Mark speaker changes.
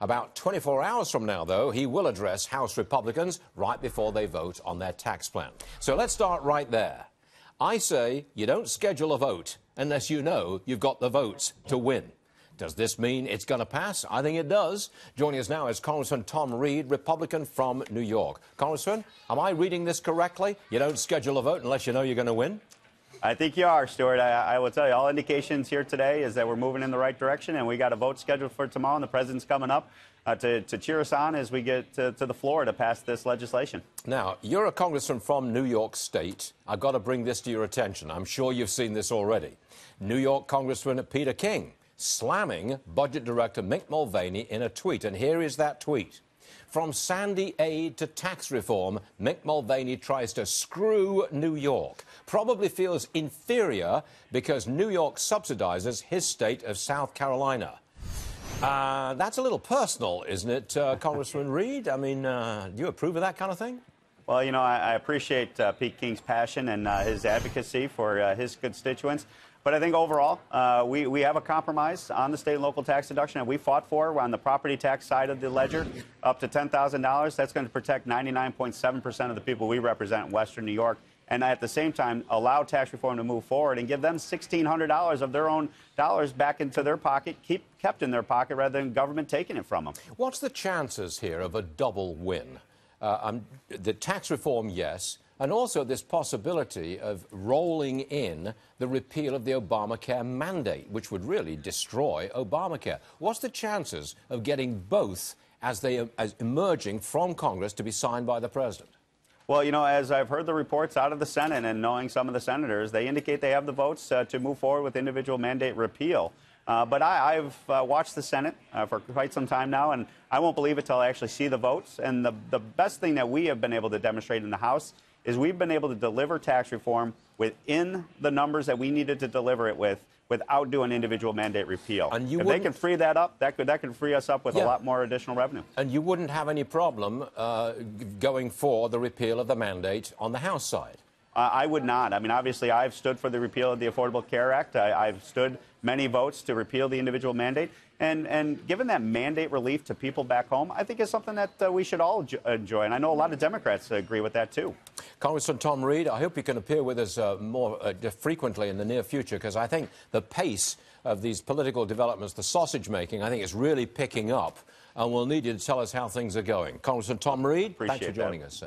Speaker 1: About 24 hours from now, though, he will address House Republicans right before they vote on their tax plan. So let's start right there. I say you don't schedule a vote unless you know you've got the votes to win. Does this mean it's going to pass? I think it does. Joining us now is Congressman Tom Reed, Republican from New York. Congressman, am I reading this correctly? You don't schedule a vote unless you know you're going to win?
Speaker 2: I think you are, Stuart. I will tell you, all indications here today is that we're moving in the right direction, and we got a vote scheduled for tomorrow, and the president's coming up to cheer us on as we get to the floor to pass this legislation.
Speaker 1: Now, you're a congressman from New York State. I've got to bring this to your attention. I'm sure you've seen this already. New York Congressman Peter King slamming Budget Director Mick Mulvaney in a tweet, and here is that tweet. From Sandy aid to tax reform, Mick Mulvaney tries to screw New York. Probably feels inferior because New York subsidizes his state of South Carolina. That's a little personal, isn't it, Congressman Reed? I mean, do you approve of that kind of thing?
Speaker 2: Well, you know, I appreciate Pete King's passion and his advocacy for his constituents. But I think overall, we have a compromise on the state and local tax deduction that we fought for. We're on the property tax side of the ledger, up to $10,000. That's going to protect 99.7% of the people we represent in Western New York. And at the same time, allow tax reform to move forward and give them $1,600 of their own dollars back into their pocket, kept in their pocket, rather than government taking it from them.
Speaker 1: What's the chances here of a double win? The tax reform, yes, and also this possibility of rolling in the repeal of the Obamacare mandate, which would really destroy Obamacare. What's the chances of getting both as emerging from Congress to be signed by the president?
Speaker 2: Well, you know, as I've heard the reports out of the Senate and knowing some of the senators, they indicate they have the votes to move forward with individual mandate repeal. But I've watched the Senate for quite some time now, and I won't believe it till I actually see the votes. And the best thing that we have been able to demonstrate in the House is we've been able to deliver tax reform within the numbers that we needed to deliver it without doing individual mandate repeal. And if they can free that up, that could free us up with a lot more additional revenue.
Speaker 1: And you wouldn't have any problem going for the repeal of the mandate on the House side?
Speaker 2: I would not. I mean, obviously, I've stood for the repeal of the Affordable Care Act. I've stood many votes to repeal the individual mandate. And given that mandate relief to people back home, I think it's something that we should all enjoy. And I know a lot of Democrats agree with that, too.
Speaker 1: Congressman Tom Reed, I hope you can appear with us more frequently in the near future, because I think the pace of these political developments, the sausage making, I think is really picking up. And we'll need you to tell us how things are going. Congressman Tom Reed, thanks for joining us.